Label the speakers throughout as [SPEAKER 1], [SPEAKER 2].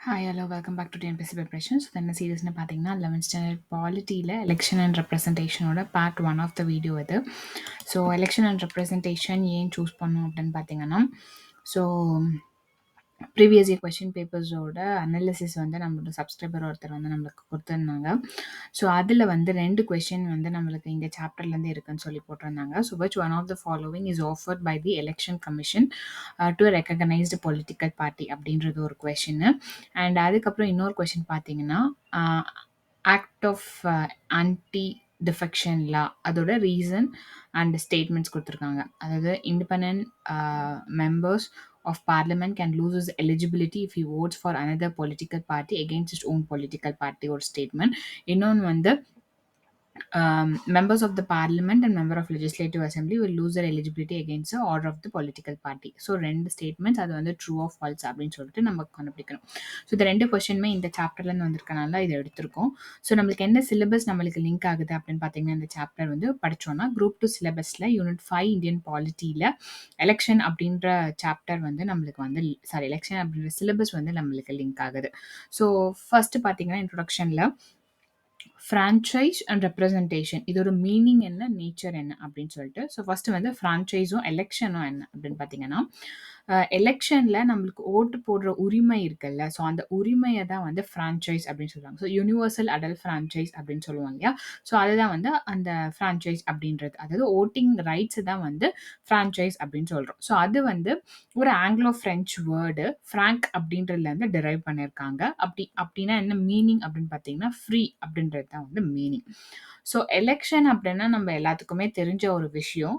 [SPEAKER 1] Hi, hello, welcome back to TNPSC preparation. So, என்ன சீரியஸ்னு பார்த்தீங்கன்னா 11th ஸ்டாண்டர்ட் பாலிட்டியில் எலெக்ஷன் அண்ட் ரெப்ரசன்டேஷனோட part one of the video இது. ஸோ எலெக்ஷன் அண்ட் ரெப்ரசன்டேஷன் ஏன் சூஸ் பண்ணோம் அப்படின்னு பார்த்தீங்கன்னா, ஸோ ப்ரீவியஸ் இயர் கொஷின் பேப்பர்ஸோட அனாலிசிஸ் வந்து நம்மளோட சப்ஸ்கிரைபர் ஒருத்தர் வந்து நம்மளுக்கு கொடுத்துருந்தாங்க. ஸோ அதில் வந்து 2 கொஷின் வந்து நம்மளுக்கு இந்த சாப்டர்லேருந்து இருக்குன்னு சொல்லி போட்டிருந்தாங்க. So which one of the following is offered by the election commission to recognised political party அப்படின்றது ஒரு கொஷின்னு. அண்ட் அதுக்கப்புறம் இன்னொரு கொஷின் பார்த்தீங்கன்னா, ஆக்ட் ஆஃப் anti-defection law அதோட ரீசன் அண்ட் ஸ்டேட்மெண்ட்ஸ் கொடுத்துருக்காங்க. அதாவது independent members of parliament can lose his eligibility if he votes for another political party against his own political party or statement. இன்னொன்று வந்து members of the parliament and member of legislative assembly will lose their eligibility against the order of the political party. So 2 statements அது வந்து true of falls அப்படின்னு சொல்லிட்டு நம்ம கண்டுபிடிக்கணும். So இந்த 2 கொஷினுமே இந்த சாப்டர்லேருந்து வந்திருக்கனால இதை எடுத்திருக்கோம். ஸோ நம்மளுக்கு என்ன சிலபஸ் நம்மளுக்கு லிங்க் ஆகுது அப்படின்னு பார்த்தீங்கன்னா, இந்த சாப்டர் வந்து படித்தோன்னா குரூப் 2 சிலபஸில் யூனிட் 5 இந்தியன் பாலிட்டியில் எலெக்ஷன் அப்படின்ற சாப்டர் வந்து நம்மளுக்கு வந்து எலெக்ஷன் அப்படின்ற சிலபஸ் வந்து நம்மளுக்கு லிங்க் ஆகுது. ஸோ ஃபர்ஸ்ட் பார்த்தீங்கன்னா இன்ட்ரொடக்ஷனில் ஃப்ரான்ச்சைஸ் அண்ட் ரெப்ரசன்டேஷன் இதோட மீனிங் என்ன, நேச்சர் என்ன அப்படின்னு சொல்லிட்டு. ஸோ ஃபர்ஸ்ட் வந்து ஃப்ரான்ச்சைஸும் எலெக்ஷனும் என்ன அப்படின்னு பார்த்தீங்கன்னா, எலெக்ஷனில் நம்மளுக்கு ஓட்டு போடுற உரிமை இருக்குல்ல, ஸோ அந்த உரிமையை தான் வந்து ஃப்ரான்ச்சைஸ் அப்படின்னு சொல்லுவாங்க. ஸோ யூனிவர்சல் அடல்ட் ஃப்ரான்ச்சைஸ் அப்படின்னு சொல்லுவாங்க இல்லையா, ஸோ அதுதான் வந்து அந்த ஃப்ரான்ச்சைஸ் அப்படின்றது, அதாவது ஓட்டிங் ரைட்ஸ் தான் வந்து ஃப்ரான்ச்சைஸ் அப்படின்னு சொல்கிறோம். ஸோ அது வந்து ஒரு ஆங்கிலோ ஃப்ரெஞ்ச் வேர்டு ஃப்ராங்க் அப்படின்றதுலேருந்து டிரைவ் பண்ணியிருக்காங்க. அப்படின்னா என்ன மீனிங் அப்படின்னு பார்த்தீங்கன்னா, ஃப்ரீ அப்படின்றது தான் வந்து மீனிங். ஸோ எலெக்ஷன் அப்படின்னா நம்ம எல்லாத்துக்குமே தெரிஞ்ச ஒரு விஷயம்.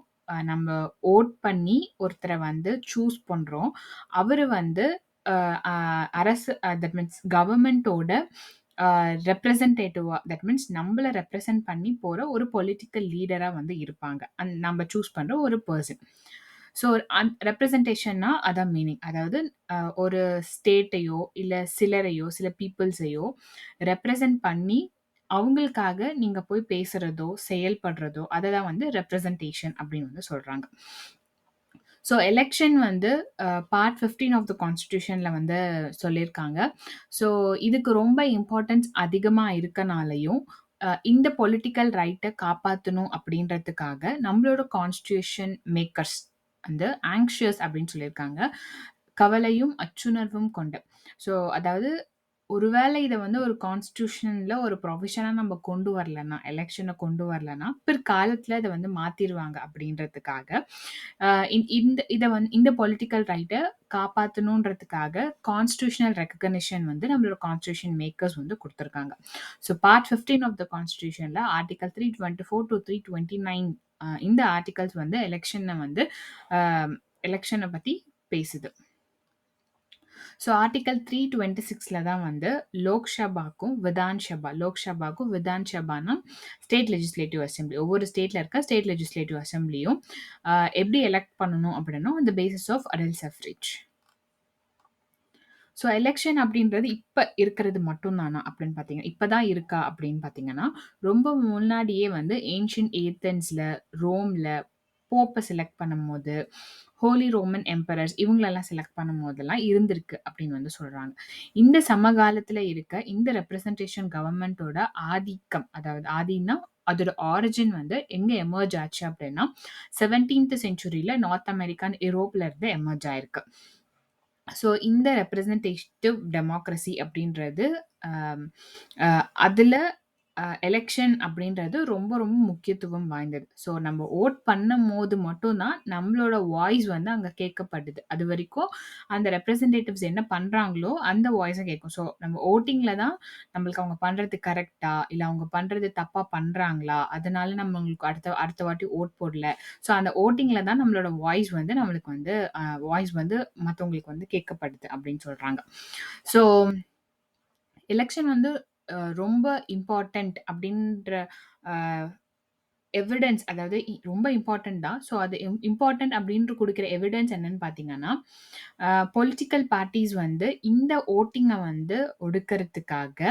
[SPEAKER 1] நம்ம ஓட் பண்ணி ஒருத்தரை வந்து சூஸ் பண்ணுறோம். அவர் வந்து அரசு தட் மீன்ஸ் கவர்மெண்ட்டோட ரெப்ரசன்டேட்டிவா, தட் மீன்ஸ் நம்மளை ரெப்ரசன்ட் பண்ணி போகிற ஒரு பொலிட்டிக்கல் லீடராக வந்து இருப்பாங்க நம்ம சூஸ் பண்ணுற ஒரு பர்சன். ஸோ ரெப்ரசன்டேஷன்னா அதான் மீனிங். அதாவது ஒரு ஸ்டேட்டையோ இல்லை சிலரையோ சில பீப்புள்ஸையோ ரெப்ரசன்ட் பண்ணி அவங்களுக்காக நீங்க போய் பேசுறதோ செயல்படுறதோ அதை தான் வந்து ரெப்ரசன்டேஷன் அப்படின்னு வந்து சொல்றாங்க. ஸோ எலெக்ஷன் வந்து பார்ட் 15 ஆஃப் த கான்ஸ்டிடியூஷனில் வந்து சொல்லியிருக்காங்க. ஸோ இதுக்கு ரொம்ப இம்பார்ட்டன்ஸ் அதிகமாக இருக்கனாலையும் இந்த பொலிட்டிக்கல் ரைட்டை காப்பாற்றணும் அப்படின்றதுக்காக நம்மளோட கான்ஸ்டிடியூஷன் மேக்கர்ஸ் வந்து ஆங்ஷியஸ் அப்படின்னு சொல்லியிருக்காங்க. கவலையும் அச்சுணர்வும் கொண்ட. ஸோ அதாவது ஒருவேளை இதை வந்து ஒரு கான்ஸ்டியூஷனில் ஒரு ப்ரொவிஷனாக நம்ம கொண்டு வரலன்னா, எலெக்ஷனை கொண்டு வரலன்னா பிற்காலத்தில் இதை வந்து மாற்றிடுவாங்க அப்படின்றதுக்காக இதை வந்து இந்த பொலிட்டிக்கல் ரைட்டை காப்பாற்றணுன்றதுக்காக கான்ஸ்டியூஷனல் ரெக்கக்னிஷன் வந்து நம்மளோட கான்ஸ்டியூஷன் மேக்கர்ஸ் வந்து கொடுத்துருக்காங்க. ஸோ பார்ட் 15 ஆஃப் த கான்ஸ்டியூஷனில் ஆர்டிகல் 324 to 329 இந்த ஆர்டிகல்ஸ் வந்து எலெக்ஷனை பற்றி பேசுது. ஸோ ஆர்டிகல் 326 தான் வந்து லோக்சபாக்கும் விதான் சபானா ஸ்டேட் லெஜிஸ்லேட்டிவ் அசம்பிளி, ஒவ்வொரு ஸ்டேட்டில் இருக்க ஸ்டேட் லெஜிஸ்லேட்டிவ் அசம்பிளியும் எப்படி எலெக்ட் பண்ணணும் அப்படின்னா அந்த basis of adult suffrage. So election அப்படின்றது இப்போ இருக்கிறது மட்டும்தானா அப்படின்னு பார்த்தீங்கன்னா, இப்போ தான் இருக்கா அப்படின்னு பார்த்தீங்கன்னா, ரொம்ப முன்னாடியே வந்து ஏன்ஷியன்ட் ஏத்தன்ஸில் ரோமில் போப்பை செலக்ட் பண்ணும்போது ஹோலி ரோமன் எம்பரர்ஸ் இவங்களெல்லாம் செலக்ட் பண்ணும் போதெல்லாம் இருந்திருக்கு அப்படின்னு வந்து சொல்கிறாங்க. இந்த சமகாலத்தில் இருக்க இந்த ரெப்ரசன்டேஷன் கவர்மெண்ட்டோட ஆதிக்கம், அதாவது ஆதின்னா அதோட ஆரிஜின் வந்து எங்கே எமர்ஜ் ஆச்சு அப்படின்னா 17th செஞ்சுரியில் நார்த் அமெரிக்கன் யூரோப்ல இருந்து எமர்ஜ் ஆயிருக்கு. ஸோ இந்த ரெப்ரசன்டேட்டிவ் டெமோக்ரஸி அப்படின்றது அதில் எலெக்ஷன் அப்படின்றது ரொம்ப ரொம்ப முக்கியத்துவம் வாய்ந்தது. ஸோ நம்ம ஓட் பண்ணும் போது மட்டும்தான் நம்மளோட வாய்ஸ் வந்து அங்கே கேட்கப்படுது. அது வரைக்கும் அந்த ரெப்ரசன்டேட்டிவ்ஸ் என்ன பண்ணுறாங்களோ அந்த வாய்ஸை கேட்கும். ஸோ நம்ம ஓட்டிங்கில் தான் நம்மளுக்கு அவங்க பண்ணுறது கரெக்டா இல்லை அவங்க பண்ணுறது தப்பாக பண்ணுறாங்களா, அதனால நம்ம அவங்களுக்கு அடுத்த வாட்டி ஓட் போடல. ஸோ அந்த ஓட்டிங்கில் தான் நம்மளோட வாய்ஸ் வந்து நம்மளுக்கு வந்து வாய்ஸ் வந்து மற்றவங்களுக்கு வந்து கேட்கப்படுது அப்படின்னு சொல்கிறாங்க. ஸோ எலெக்ஷன் வந்து ரொம்ப இம்பார்ட்டண்ட் அப்படின்ற எவிடன்ஸ், அதாவது ரொம்ப இம்பார்ட்டன்ட் தான். ஸோ அது இம்பார்ட்டன்ட் அப்படின்ட்டு குடுக்குற எவிடன்ஸ் என்னன்னு பார்த்தீங்கன்னா, பொலிட்டிக்கல் பார்ட்டீஸ் வந்து இந்த வோட்டிங்க வந்து ஒடுக்கறதுக்காக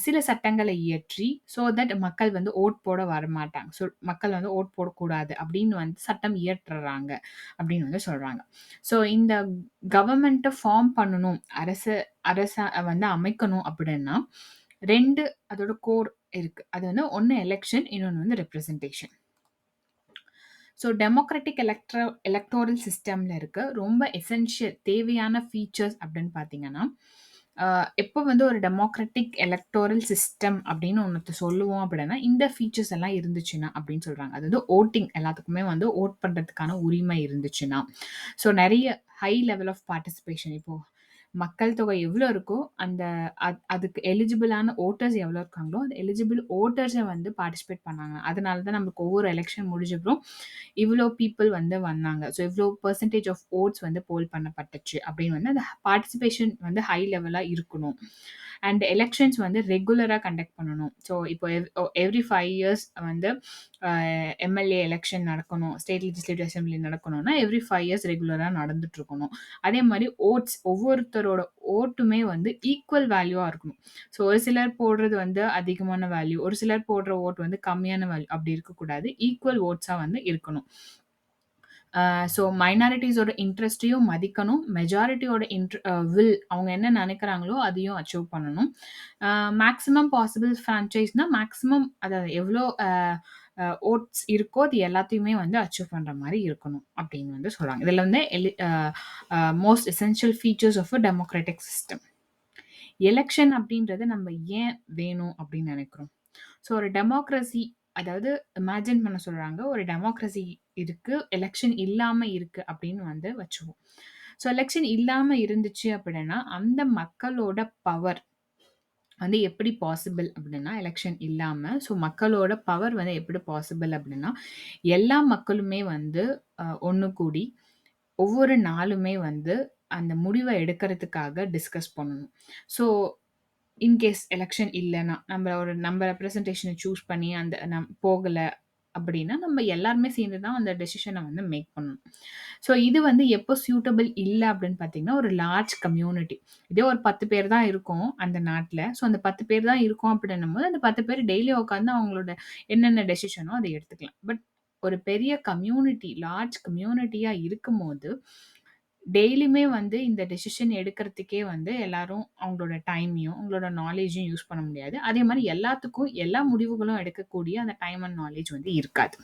[SPEAKER 1] சில சட்டங்களை இயற்றி, ஸோ தட் மக்கள் வந்து வோட் போட வரமாட்டாங்க. ஸோ மக்கள் வந்து வோட் போடக்கூடாது அப்படின்னு வந்து சட்டம் இயற்றுறாங்க அப்படின்னு வந்து சொல்றாங்க. ஸோ இந்த கவர்மெண்ட்ட ஃபார்ம் பண்ணணும், அரச வந்து அமைக்கணும் அப்படின்னா 2 அதோட கோர் இருக்கு. அது வந்து ஒண்ணு எலக்ஷன், இன்னொன்னு வந்து ரெப்ரசன்டேஷன். ஸோ டெமோக்ராட்டிக் எலக்டோரல் சிஸ்டம்ல இருக்க ரொம்ப எசென்ஷியல் தேவையான ஃபீச்சர்ஸ் அப்படின்னு பார்த்தீங்கன்னா, எப்போ வந்து ஒரு டெமோக்ராட்டிக் எலக்டோரல் சிஸ்டம் அப்படின்னு ஒண்ணு சொல்லுவோம் அப்படின்னா, இந்த ஃபீச்சர்ஸ் எல்லாம் இருந்துச்சுன்னா அப்படின்னு சொல்றாங்க. அதாவது வோட்டிங் எல்லாத்துக்குமே வந்து வோட் பண்றதுக்கான உரிமை இருந்துச்சுன்னா. ஸோ நெறைய ஹை லெவல் ஆஃப் பார்ட்டிசிபேஷன் இப்போ மக்கள் தொகை எவ்வளோ இருக்கோ, அந்த அதுக்கு எலிஜிபிளான வோட்டர்ஸ் எவ்வளோ இருக்காங்களோ, அந்த எலிஜிபிள் வோட்டர்ஸ வந்து பார்ட்டிசிபேட் பண்ணாங்க. அதனால தான் நமக்கு ஒவ்வொரு எலக்ஷன் முடிஞ்சப்புறம் இவ்வளோ பீப்பிள் வந்து வந்தாங்க. ஸோ இவ்வளோ பெர்சன்டேஜ் ஆஃப் வோட்ஸ் வந்து போல் பண்ணப்பட்டுச்சு அப்படின்னு வந்து அந்த பார்ட்டிசிபேஷன் வந்து ஹை லெவலா இருக்கணும். அண்ட் எலக்ஷன்ஸ் வந்து ரெகுலரா கண்டக்ட் பண்ணணும். ஸோ இப்போ எவ்ரி 5 இயர்ஸ் வந்து எம்எல்ஏ எலக்ஷன் நடக்கணும். ஸ்டேட் லெஜிஸ்லேட்டிவ் அசெம்பிளி நடக்கணும்னா, எவ்ரி 5 இயர்ஸ் ரெகுலரா நடந்துட்டு இருக்கணும். அதே மாரி ஓட்ஸ் ஒவ்வொருத்தரோட ஓட்டுமே வந்து ஈக்குவல் வேல்யூவா இருக்கணும். ஸோ ஒரு சிலர் போடுறது வந்து அதிகமான வேல்யூ, ஒரு சிலர் போடுற ஓட் வந்து கம்மியான வேல்யூ அப்படி இருக்கக்கூடாது. ஈக்குவல் ஓட்ஸா வந்து இருக்கணும். ஸோ மைனாரிட்டீஸோட இன்ட்ரெஸ்ட்டையும் மதிக்கணும். மெஜாரிட்டியோட வில் அவங்க என்ன நெனைக்கிறாங்களோ அதையும் அச்சீவ் பண்ணணும். மேக்ஸிமம் பாசிபிள் ஃப்ரான்சைஸ்னா மேக்ஸிமம் அதாவது எவ்வளோ ஓட்ஸ் இருக்கோ அது எல்லாத்தையுமே வந்து அச்சீவ் பண்ற மாரி இருக்கணும் அப்படின்னு வந்து சொல்றாங்க. இதுல வந்து most essential features of a democratic system. Election அப்படின்றது நம்ம ஏன் வேணும் அப்படின்னு நெனைக்கிறோம்? ஸோ ஒரு டெமோக்ரசி அதாவது இமேஜின் பண்ண சொல்றாங்க. ஒரு டெமோக்ரசி இருக்கு, எலக்ஷன் இல்லாம இருக்கு அப்படின்னு வந்து வச்சுக்குவோம். ஸோ எலக்ஷன் இல்லாம இருந்துச்சு அப்படின்னா, அந்த மக்களோட பவர் வந்து எப்படி பாசிபிள் அப்படின்னா, எலக்ஷன் இல்லாம ஸோ மக்களோட பவர் வந்து எப்படி பாசிபிள் அப்படின்னா, எல்லா மக்களுமே வந்து ஒண்ணு கூடி ஒவ்வொரு நாளுமே வந்து அந்த முடிவ எடுக்கிறதுக்காக டிஸ்கஸ் பண்ணணும். ஸோ இன்கேஸ் எலக்ஷன் இல்லன்னா, நம்ம ரெப்ரசன்டேஷன சூஸ் பண்ணி அந்த போகல அப்படின்னா, நம்ம எல்லாருமே சேர்ந்து தான் அந்த டெசிஷன வந்து மேக் பண்ணணும். ஸோ இது வந்து எப்போ சூட்டபிள் இல்ல அப்படின்னு பார்த்தீங்கன்னா, ஒரு லார்ஜ் கம்யூனிட்டி. இதே ஒரு 10 பேர் தான் இருக்கோம் அந்த நாட்ல. ஸோ அந்த 10 பேர் தான் இருக்கோம் அப்படின்னும்போது, அந்த 10 பேர் டெய்லி உட்காந்து அவங்களோட என்னென்ன டெசிஷனோ அத எடுத்துக்கலாம். பட் ஒரு பெரிய கம்யூனிட்டி, லார்ஜ் கம்யூனிட்டியா இருக்கும்போது, டெய்லியுமே வந்து இந்த டெசிஷன் எடுக்கிறதுக்கே வந்து எல்லாரும் அவங்களோட டைமையும், அவங்களோட நாலேட்ஜையும் யூஸ் பண்ண முடியாது. அதே மாரி எல்லாத்துக்கும் எல்லா முடிவுகளும் எடுக்கக்கூடிய அந்த டைம் அண்ட் நாலேட்ஜ் வந்து இருக்காது.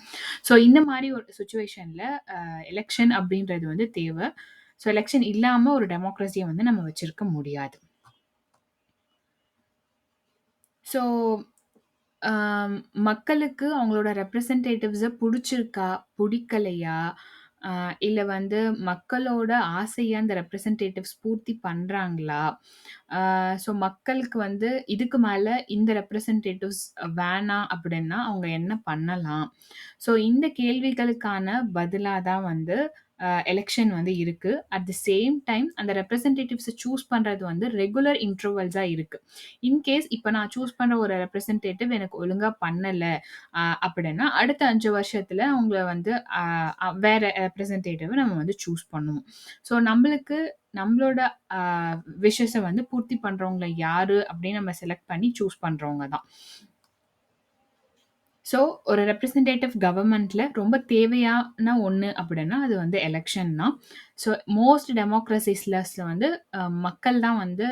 [SPEAKER 1] ஸோ இந்த மாரி ஒரு சிச்சுவேஷன்ல எலக்ஷன் அப்படின்றது வந்து தேவ. ஸோ எலக்ஷன் இல்லாம ஒரு டெமோக்ரஸிய வந்து நம்ம வச்சிருக்க முடியாது. ஸோ மக்களுக்கு அவங்களோட ரெப்ரசன்டேட்டிவ்ஸ புடிச்சிருக்கா? புடிக்கலையா? அ இல்ல வந்து மக்களோட ஆசைய அந்த ரெப்ரசன்டேட்டிவ்ஸ் பூர்த்தி பண்றாங்களா? ஸோ மக்களுக்கு வந்து இதுக்கு மேல இந்த ரெப்ரசன்டேட்டிவ்ஸ் வேணாம் அப்படின்னா, அவங்க என்ன பண்ணலாம்? ஸோ இந்த கேள்விகளுக்கான பதிலா தான் வந்து எலக்ஷன் வந்து இருக்கு. அட் தி சேம் டைம் அந்த ரெப்ரசன்டேட்டிவ்ஸ சூஸ் பண்றது வந்து ரெகுலர் இன்டர்வல்ஸா இருக்கு. இன்கேஸ் இப்ப நான் சூஸ் பண்ற ஒரு ரெப்ரசன்டேட்டிவ் எனக்கு ஒழுங்கா பண்ணல அப்படின்னா, அடுத்த 5 வருஷத்துல அவங்கள வந்து அ அ வேற ரெப்ரசன்டேட்டிவ நம்ம வந்து சூஸ் பண்ணுவோம். ஸோ நம்பளுக்கு நம்மளோட அ விஷஸ வந்து பூர்த்தி பண்றவங்க யாரு அப்படின்னு நம்ம செலக்ட் பண்ணி சூஸ் பண்றவங்க தான். ஸோ ஒரு ரெப்ரசன்டேட்டிவ் கவர்மெண்ட்ல ரொம்ப தேவையான ஒண்ணு அப்படின்னா, அது வந்து எலக்ஷன் தான். ஸோ மோஸ்ட் டெமோக்ரசிஸ்ல வந்து மக்கள் தான் வந்து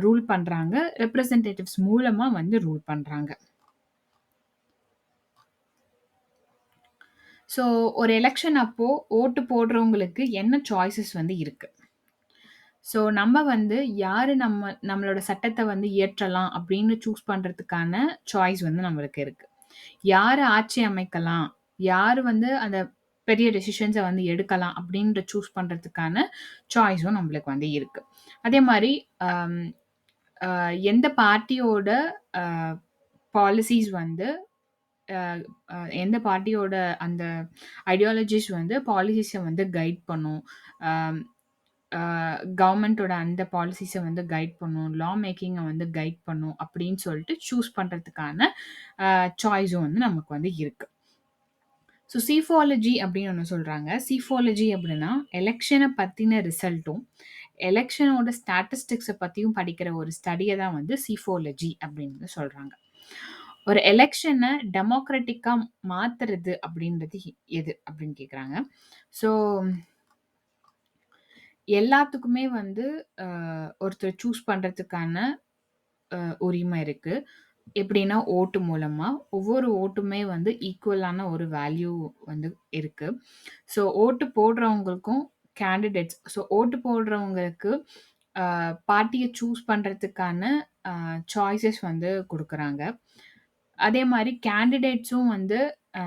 [SPEAKER 1] ரூல் பண்றாங்க. ரெப்ரசன்டேட்டிவ்ஸ் மூலமா வந்து ரூல் பண்றாங்க. ஸோ ஒரு எலக்ஷன் அப்போ ஓட்டு போடுறவங்களுக்கு என்ன சாய்ஸஸ் வந்து இருக்கு? ஸோ நம்ம வந்து யாரு நம்மளோட சட்டத்த வந்து இயற்றலாம் அப்படின்னு சூஸ் பண்றதுக்கான சாய்ஸ் வந்து நம்மளுக்கு இருக்கு. யாரு ஆட்சி அமைக்கலாம்? யாரு வந்து அந்த பெரிய டெசிஷன்ஸ வந்து எடுக்கலாம்? அப்படின்ற சூஸ் பண்றதுக்கான சாய்ஸும் நம்மளுக்கு வந்து இருக்கு. அதே மாரி அம் அ எந்த பார்ட்டியோட அ பாலிசிஸ் வந்து அ அ எந்த பார்ட்டியோட அந்த ஐடியாலஜிஸ் வந்து பாலிசிஸ வந்து கைட் பண்ணும். அ கவர்மெண்ட்டோட அந்த பாலிசிஸ வந்து கைட் பண்ணும். லா மேக்கிங்க வந்து கைட் பண்ணும் அப்படின்னு சொல்லிட்டு சூஸ் பண்றதுக்கான சாய்ஸும் வந்து நமக்கு வந்து இருக்கு. ஸோ சீஃபாலஜி அப்படின்னு ஒண்ணு சொல்றாங்க. சீஃபாலஜி அப்படின்னா, எலக்ஷன பத்தின ரிசல்ட்டும், எலக்ஷனோட ஸ்டாட்டிஸ்டிக்ஸ பத்தியும் படிக்கிற ஒரு ஸ்டடிய தான் வந்து சீஃபாலஜி அப்படின்னு சொல்றாங்க. ஒரு எலக்ஷன டெமோக்ராட்டிக்கா மாத்துறது அப்படின்றது எது? அப்படின்னு கேட்குறாங்க. ஸோ எல்லாத்துக்குமே வந்து அ ஒருத்தர் சூஸ் பண்றதுக்கான உரிமை இருக்கு. எப்படின்னா, ஓட்டு மூலமா. ஒவ்வொரு ஓட்டுமே வந்து ஈக்குவலான ஒரு வேல்யூ வந்து இருக்கு. ஸோ ஓட்டு போடுறவங்களுக்கும் கேண்டிடேட்ஸ் ஓட்டு போடுறவங்களுக்கு பார்ட்டிய சூஸ் பண்றதுக்கான சாய்ஸஸ் வந்து குடுக்குறாங்க. அதே மாரி கேண்டிடேட்ஸும் வந்து அ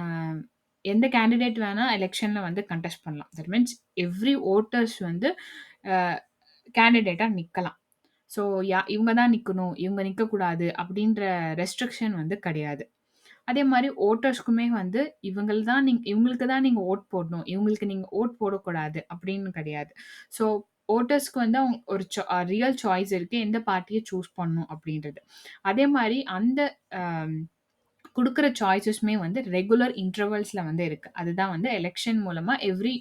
[SPEAKER 1] எந்த கேண்டிடேட் வேணா எலக்ஷன்ல வந்து கன்டெஸ்ட் பண்ணலாம். தட் மீன்ஸ் எவ்ரி வோட்டர்ஸ் வந்து அ கேண்டிடேட்டா நிக்கலாம். ஸோ இவங்க தான் நிக்கணும், இவங்க நிக்கக்கூடாது அப்படின்ற ரெஸ்ட்ரிக்ஷன் வந்து கிடையாது. அதே மாரி வோட்டர்ஸ்க்குமே வந்து இவங்களுக்கு தான் நீங்க வோட் போடணும். இவங்களுக்கு நீங்க வோட் போடக்கூடாது அப்படின்னு கிடையாது. ஸோ வோட்டர்ஸ்க்கு வந்து அவங்க ஒரு ரியல் சாய்ஸ் இருக்கு. எந்த பார்ட்டிய சூஸ் பண்ணணும் அப்படின்றது. அதே மாரி அந்த அ குடுக்குற சாய்ஸஸுமே வந்து ரெகுலர் இன்டர்வல்ஸ்ல வந்து இருக்கு. அதுதான் வந்து எலக்ஷன் மூலமா எவ்ரி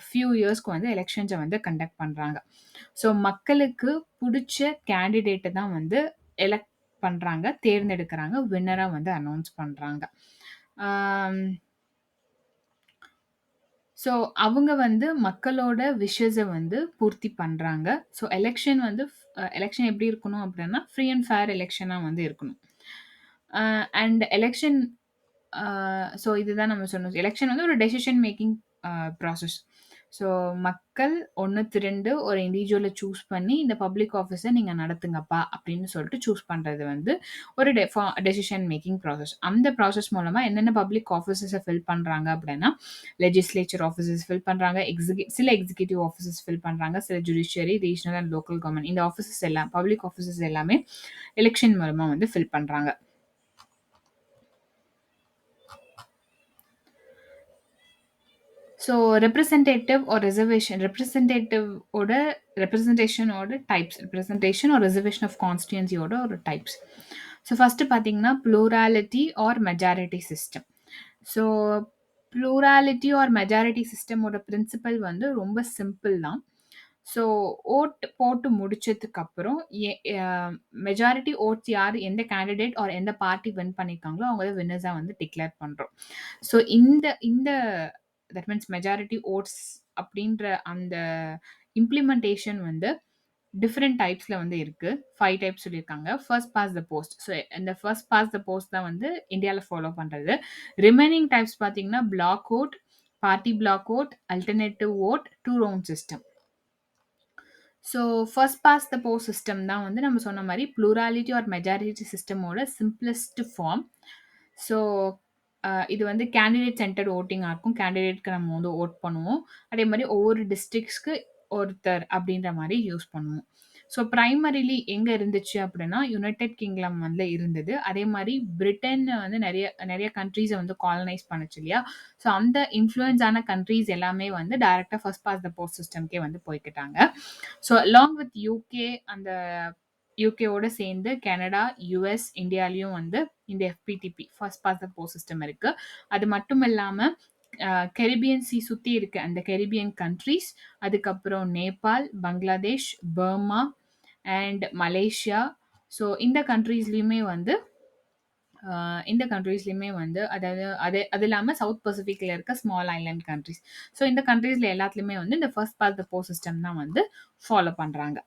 [SPEAKER 1] ஃபியூ இயர்ஸ்க்கு வந்து எலக்ஷன்ஸ வந்து கண்டக்ட் பண்றாங்க. ஸோ மக்களுக்கு புடிச்ச கேண்டிடேட்ட தான் வந்து எலக்ட் பண்றாங்க, தேர்ந்தெடுக்குறாங்க. வின்னரா வந்து அனவுன்ஸ் பண்றாங்க. ஆம். ஸோ அவங்க வந்து மக்களோட விஷஸ வந்து பூர்த்தி பண்றாங்க. ஸோ எலக்ஷன் எப்படி இருக்கணும் அப்படின்னா, ஃப்ரீ அண்ட் ஃபேர் எலக்ஷனா வந்து இருக்கணும். அண்ட் எலக்ஷன் அ ஸோ இதுதான் நம்ம சொன்னோம். எலக்ஷன் வந்து ஒரு டெசிஷன் மேக்கிங் ப்ராசஸ். ஸோ மக்கள் ஒண்ணு திரண்டு ஒரு இண்டிவிஜுவல சூஸ் பண்ணி, இந்த பப்ளிக் ஆஃபீஸ நீங்க நடத்துங்கப்பா அப்படின்னு சொல்லிட்டு சூஸ் பண்றது வந்து ஒரு டெசிஷன் மேக்கிங் ப்ராசஸ். அந்த ப்ராசஸ் மூலமா என்னென்ன பப்ளிக் ஆஃபீஸஸ ஃபில் பண்றாங்க அப்படின்னா, லெஜிஸ்லேச்சர் ஆஃபீஸஸ் ஃபில் பண்றாங்க, சில எக்ஸிக்யூட்டிவ் ஆஃபீஸஸ் ஃபில் பண்றாங்க, சில judiciary, regional and local government இந்த ஆஃபீஸஸ் எல்லாம் பப்ளிக் ஆஃபீஸஸ் எல்லாமே எலக்ஷன் மூலமா வந்து ஃபில் பண்றாங்க. ஸோ ரெப்ரசன்டேஷனோட types. Representation or reservation of கான்ஸ்டிட்யூயன்சியோட ஒரு டைப்ஸ். ஸோ ஃபர்ஸ்ட்டு பார்த்தீங்கன்னா, plurality or majority system. So plurality or majority சிஸ்டமோட பிரின்சிபல் வந்து ரொம்ப சிம்பிள் தான். ஸோ ஓட் போட்டு முடிச்சதுக்கப்புறம் மெஜாரிட்டி ஓட்ஸ் யார் எந்த கேண்டிடேட் ஆர் எந்த பார்ட்டி வின் பண்ணியிருக்காங்களோ, அவங்க தான் வின்னர்ஸா வந்து டிக்ளேர் பண்றோம். ஸோ இந்த இந்த தட் மீன்ஸ் மெஜாரிட்டி ஓட்ஸ் அப்படின்ற அந்த இம்ப்ளிமெண்டேஷன் வந்து டிஃபரெண்ட் டைப்ஸ்ல வந்து இருக்கு. 5 டைப்ஸ் சொல்லியிருக்காங்க. First past the post. So இந்த ஃபர்ஸ்ட் பாஸ் த போஸ்ட் தான் வந்து இந்தியால ஃபாலோ பண்றது. ரிமைனிங் டைப்ஸ் பார்த்தீங்கன்னா, block vote, party block vote, alternative vote, 2 round system. So first past the post system தான் வந்து நம்ம சொன்ன மாரி ப்ளூராலிட்டி ஆர் மெஜாரிட்டி சிஸ்டமோட சிம்ப்ளஸ்ட் ஃபார்ம். ஸோ இது வந்து கேண்டிடேட் சென்டர்ட் வோட்டிங்கா இருக்கும். கேண்டிடேட்க்கு நம்ம வந்து வோட் பண்ணுவோம். அதே மாரி ஒவ்வொரு டிஸ்ட்ரிக்ட்ஸ்க்கு ஒருத்தர் அப்படின்ற மாரி யூஸ் பண்ணுவோம். ஸோ பிரைமரிலி எங்க இருந்துச்சு அப்படின்னா, யுனைட்டட் கிங்டம் வந்து இருந்தது. அதே மாரி பிரிட்டன் வந்து நெறைய நெறைய கண்ட்ரீஸ வந்து காலனைஸ் பண்ணுச்சு இல்லையா? ஸோ அந்த இன்ஃப்ளூயன்ஸ் ஆன கண்ட்ரீஸ் எல்லாமே வந்து டைரக்ட்டா ஃபர்ஸ்ட் பாஸ் த போஸ்ட் சிஸ்டம்க்கே வந்து போய்க்கிட்டாங்க. ஸோ அலாங் வித் யுகே அந்த யுகேவோட சேர்ந்து கனடா, யுஎஸ், இந்தியாலயும் வந்து இந்த FPTP first past the post system இருக்கு. அது மட்டும் இல்லாம கரிபியன் சி சுத்தி இருக்க அந்த கரிபியன் கண்ட்ரீஸ், அதுக்கப்புறம் Nepal, Bangladesh, Burma and Malaysia. So இந்த கண்ட்ரீஸ்லயுமே வந்து அதாவது அது இல்லாம சவுத் பசிபிக்ல இருக்க ஸ்மால் ஐலேண்ட் கண்ட்ரீஸ். ஸோ இந்த கண்ட்ரீஸ்ல எல்லாத்துலயுமே வந்து இந்த first past the post system தான் வந்து ஃபாலோ பண்றாங்க.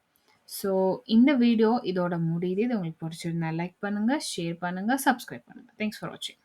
[SPEAKER 1] ஸோ இந்த வீடியோ இதோட முடியுது. இது உங்களுக்கு பிடிச்சிருந்தா லைக் பண்ணுங்க, ஷேர் பண்ணுங்க, சப்ஸ்கிரைப் பண்ணுங்க. தேங்க்ஸ் ஃபார் வாட்சிங்.